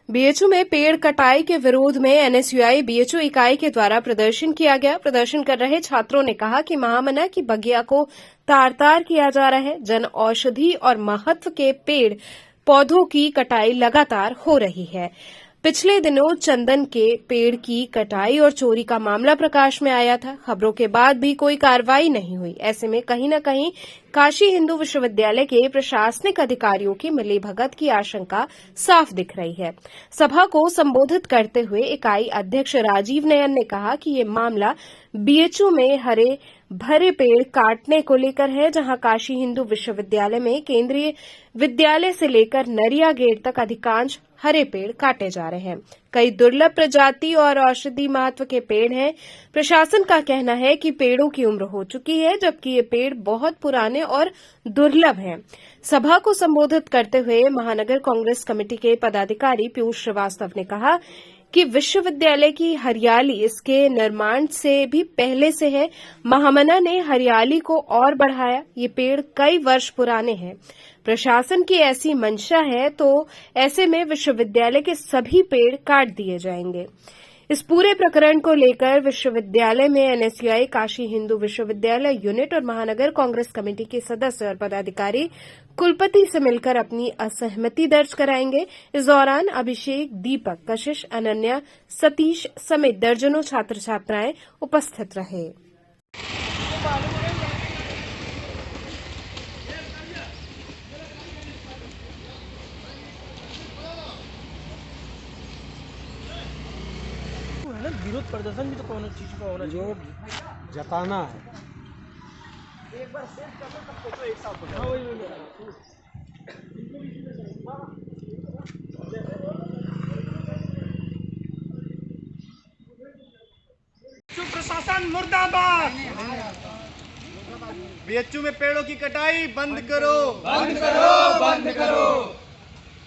BHU में पेड़ कटाई के विरोध में एनएसयूआई बीएचयू इकाई के द्वारा प्रदर्शन किया गया। प्रदर्शन कर रहे छात्रों ने कहा कि महामना की बगिया को तार-तार किया जा रहा है। जन औषधि और महत्व के पेड़ पौधों की कटाई लगातार हो रही है। पिछले दिनों चंदन के पेड़ की कटाई और चोरी का मामला प्रकाश में आया था। खबरों के बाद भी कोई कार्रवाई नहीं हुई। ऐसे में कहीं न कहीं काशी हिंदू विश्वविद्यालय के प्रशासनिक अधिकारियों की मिलीभगत की आशंका साफ दिख रही है। सभा को संबोधित करते हुए इकाई अध्यक्ष राजीव नयन ने कहा कि ये मामला बीएचयू में हरे भरे पेड़ काटने को लेकर है, जहां काशी हिंदू विश्वविद्यालय में केंद्रीय विद्यालय से लेकर नरिया गेट तक अधिकांश हरे पेड़ काटे जा रहे हैं। कई दुर्लभ प्रजाति और औषधि महत्व के पेड़ हैं। प्रशासन का कहना है कि पेड़ों की उम्र हो चुकी है, जबकि ये पेड़ बहुत पुराने और दुर्लभ हैं। सभा को संबोधित करते हुए महानगर कांग्रेस कमेटी के पदाधिकारी पीयूष श्रीवास्तव ने कहा कि विश्वविद्यालय की हरियाली इसके निर्माण से भी पहले से है। महामना ने हरियाली को और बढ़ाया। ये पेड़ कई वर्ष पुराने हैं। प्रशासन की ऐसी मंशा है तो ऐसे में विश्वविद्यालय के सभी पेड़ काट दिए जाएंगे। इस पूरे प्रकरण को लेकर विश्वविद्यालय में एनएसयूआई काशी हिंदू विश्वविद्यालय यूनिट और महानगर कांग्रेस कमेटी के सदस्य और पदाधिकारी कुलपति से मिलकर अपनी असहमति दर्ज कराएंगे। इस दौरान अभिषेक, दीपक, कशिश, अनन्या, सतीश समेत दर्जनों छात्र छात्राएं उपस्थित रहे। विरोध प्रदर्शन भी तो कौन चीज का होना चाहिए, जताना है। एक बार सेव कर लो, तब फोटो एक साथ हो जाए। प्रशासन मुर्दाबाद। बीएचयू में पेड़ों की कटाई बंद करो, बंद करो, बंद करो।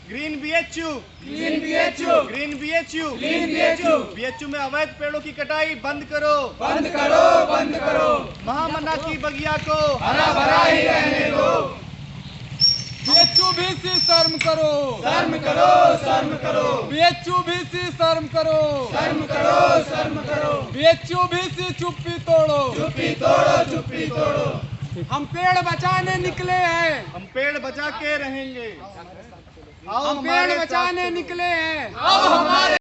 Green BHU, clean BHU, green BHU, clean BHU. BHU में अवैध पेड़ों की कटाई बंद करो, बंद करो, बंद करो। महामना की बगिया को हरा भरा ही रहने दो। बीएचयू भी शर्म करो, शर्म करो, शर्म करो। बीएचयू भी शर्म करो, शर्म करो, शर्म करो। बीएचयू भी चुप्पी तोड़ो, चुप्पी तोड़ो, चुप्पी तोड़ो। हम पेड़ बचाने निकले हैं, हम पेड़ बचा के रहेंगे। हम पेड़ बचाने निकले हैं। आओ हमारे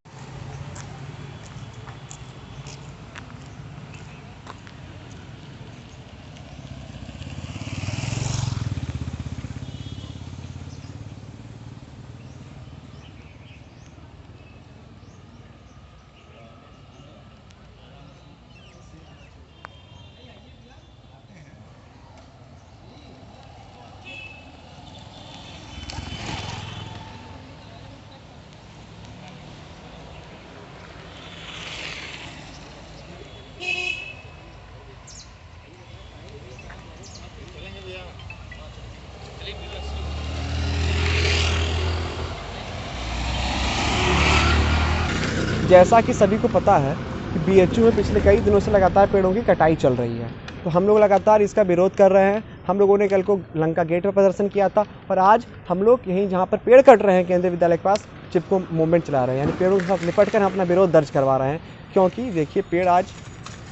जैसा कि सभी को पता है कि बीएचयू में पिछले कई दिनों से लगातार पेड़ों की कटाई चल रही है, तो हम लोग लगातार इसका विरोध कर रहे हैं। हम लोगों ने कल को लंका गेट पर प्रदर्शन किया था और आज हम लोग यहीं जहां पर पेड़ कट रहे हैं केंद्रीय विद्यालय के पास चिपको मूवमेंट चला रहे हैं, यानी पेड़ों के साथ लिपट कर हम अपना विरोध दर्ज करवा रहे हैं। क्योंकि देखिए, पेड़ आज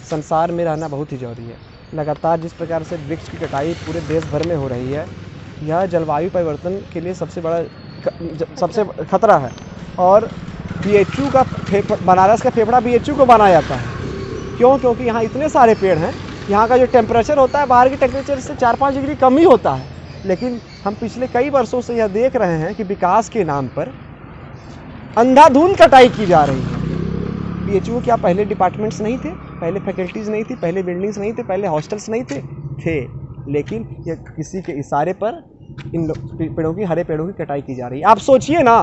संसार में रहना बहुत ही जरूरी है। लगातार जिस प्रकार से वृक्ष की कटाई पूरे देश भर में हो रही है, यह जलवायु परिवर्तन के लिए सबसे खतरा है। और बीएचयू का बनारस का फेफड़ा बीएचयू को माना जाता है। क्यों? क्योंकि यहाँ इतने सारे पेड़ हैं। यहाँ का जो टेम्परेचर होता है बाहर के टेम्परेचर से 4-5 डिग्री कम ही होता है। लेकिन हम पिछले कई वर्षों से यह देख रहे हैं कि विकास के नाम पर अंधाधुंध कटाई की जा रही है। बीएचयू क्या पहले डिपार्टमेंट्स नहीं थे, पहले फैकल्टीज़ नहीं थी, पहले बिल्डिंग्स नहीं थे, पहले हॉस्टल्स नहीं थे, लेकिन ये किसी के इशारे पर इन पेड़ों की, हरे पेड़ों की कटाई की जा रही है। आप सोचिए ना,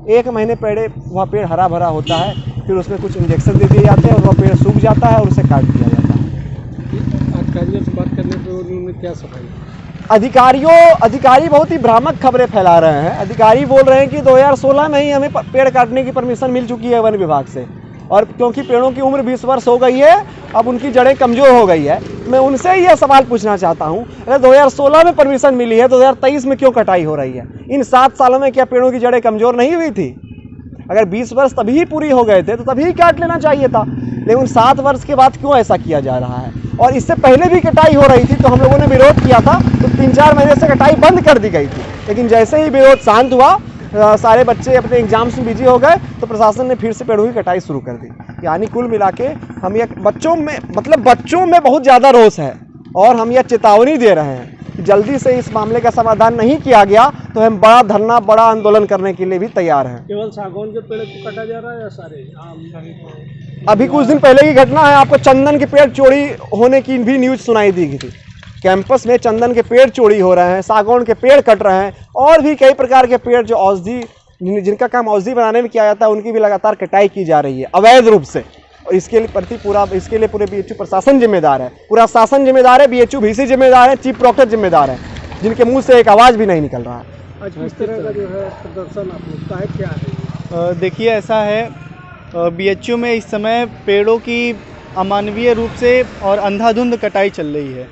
1 महीने पहले वह पेड़ हरा भरा होता है, फिर उसमें कुछ इंजेक्शन दे दिए जाते हैं और वह पेड़ सूख जाता है और उसे काट दिया जाता है। अधिकारियों से बात करने पर उन्होंने क्या सफाई? अधिकारी बहुत ही भ्रामक खबरें फैला रहे हैं। अधिकारी बोल रहे हैं कि 2016 में ही हमें पेड़ काटने की परमिशन मिल चुकी है वन विभाग से, और क्योंकि पेड़ों की उम्र 20 वर्ष हो गई है, अब उनकी जड़ें कमज़ोर हो गई है। मैं उनसे यह सवाल पूछना चाहता हूं, अगर 2016 में परमिशन मिली है तो 2023 में क्यों कटाई हो रही है? इन 7 सालों में क्या पेड़ों की जड़ें कमज़ोर नहीं हुई थी? अगर 20 वर्ष तभी पूरी हो गए थे तो तभी काट लेना चाहिए था, लेकिन 7 वर्ष के बाद क्यों ऐसा किया जा रहा है। और इससे पहले भी कटाई हो रही थी तो हम लोगों ने विरोध किया था, तो 3-4 महीने से कटाई बंद कर दी गई थी, लेकिन जैसे ही विरोध शांत हुआ, सारे बच्चे अपने एग्जाम्स में बिजी हो गए तो प्रशासन ने फिर से पेड़ों की कटाई शुरू कर दी। यानी कुल मिला के हम ये बच्चों में बहुत ज़्यादा रोष है और हम यह चेतावनी दे रहे हैं कि जल्दी से इस मामले का समाधान नहीं किया गया तो हम बड़ा धरना, बड़ा आंदोलन करने के लिए भी तैयार हैं। केवल सागौन के पेड़ को काटा जा रहा है या सारे आम? अभी कुछ दिन पहले की घटना है, आपको चंदन के पेड़ चोरी होने की भी न्यूज़ सुनाई दी गई थी। कैंपस में चंदन के पेड़ चोरी हो रहे हैं, सागौन के पेड़ कट रहे हैं और भी कई प्रकार के पेड़ जो औषधि, जिनका काम औषधि बनाने में किया जाता है, उनकी भी लगातार कटाई की जा रही है अवैध रूप से। और इसके लिए पूरे BHU प्रशासन जिम्मेदार है, पूरा शासन जिम्मेदार है, BHU VC जिम्मेदार है, चीफ प्रॉक्टर जिम्मेदार है, जिनके मुंह से एक आवाज़ भी नहीं निकल रहा है। आज किस तरह का जो है प्रदर्शन आप लोग का है, क्या है? देखिए ऐसा है, BHU में इस समय पेड़ों की अमानवीय रूप से और अंधाधुंध कटाई चल रही है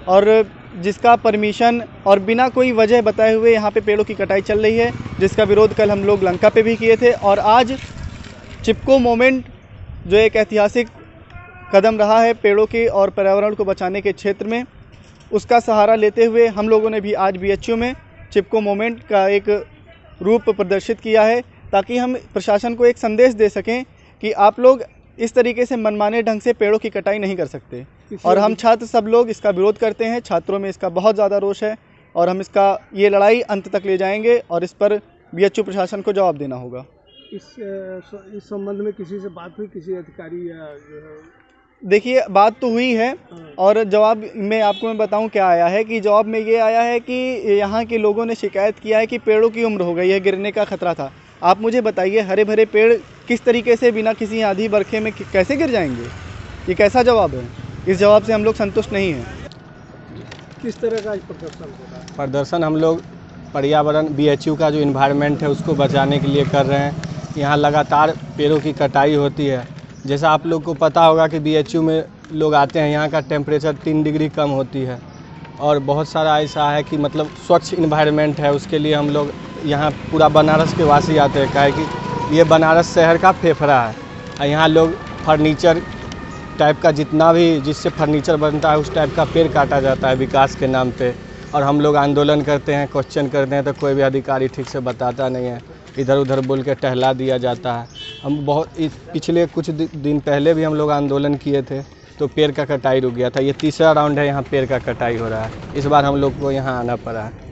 और जिसका परमिशन और बिना कोई वजह बताए हुए यहाँ पे पेड़ों की कटाई चल रही है, जिसका विरोध कल हम लोग लंका पे भी किए थे। और आज चिपको मोमेंट जो एक ऐतिहासिक कदम रहा है पेड़ों के और पर्यावरण को बचाने के क्षेत्र में, उसका सहारा लेते हुए हम लोगों ने भी आज BHU में चिपको मोमेंट का एक रूप प्रदर्शित किया है, ताकि हम प्रशासन को एक संदेश दे सकें कि आप लोग इस तरीके से मनमाने ढंग से पेड़ों की कटाई नहीं कर सकते। और हम छात्र सब लोग इसका विरोध करते हैं, छात्रों में इसका बहुत ज़्यादा रोष है और हम ये लड़ाई अंत तक ले जाएंगे और इस पर BHU प्रशासन को जवाब देना होगा। इस संबंध में किसी से बात हुई, किसी अधिकारी या जो है? देखिए बात तो हुई है और जवाब में आपको मैं बताऊं क्या आया है कि जवाब में ये आया है कि यहाँ के लोगों ने शिकायत किया है कि पेड़ों की उम्र हो गई है, गिरने का खतरा था। आप मुझे बताइए हरे भरे पेड़ किस तरीके से बिना किसी आंधी बरखे में कैसे गिर जाएंगे? ये कैसा जवाब है? इस जवाब से हम लोग संतुष्ट नहीं हैं। किस तरह का प्रदर्शन हो रहा है? प्रदर्शन हम लोग पर्यावरण BHU का जो इन्वायरमेंट है उसको बचाने के लिए कर रहे हैं। यहाँ लगातार पेड़ों की कटाई होती है। जैसा आप लोग को पता होगा कि BHU में लोग आते हैं, यहाँ का टेम्परेचर 3 डिग्री कम होती है और बहुत सारा ऐसा है कि मतलब स्वच्छ इन्वायरमेंट है, उसके लिए हम लोग यहाँ पूरा बनारस के वासी आते हैं, काहे कि ये बनारस शहर का फेफड़ा है और यहाँ लोग फर्नीचर टाइप का जितना भी जिससे फर्नीचर बनता है उस टाइप का पेड़ काटा जाता है विकास के नाम पे। और हम लोग आंदोलन करते हैं, क्वेश्चन करते हैं तो कोई भी अधिकारी ठीक से बताता नहीं है, इधर उधर बोल के टहला दिया जाता है। हम पिछले कुछ दिन पहले भी हम लोग आंदोलन किए थे तो पेड़ का कटाई रुक गया था। ये तीसरा राउंड है यहाँ पेड़ का कटाई हो रहा है, इस बार हम लोग को यहाँ आना पड़ा है।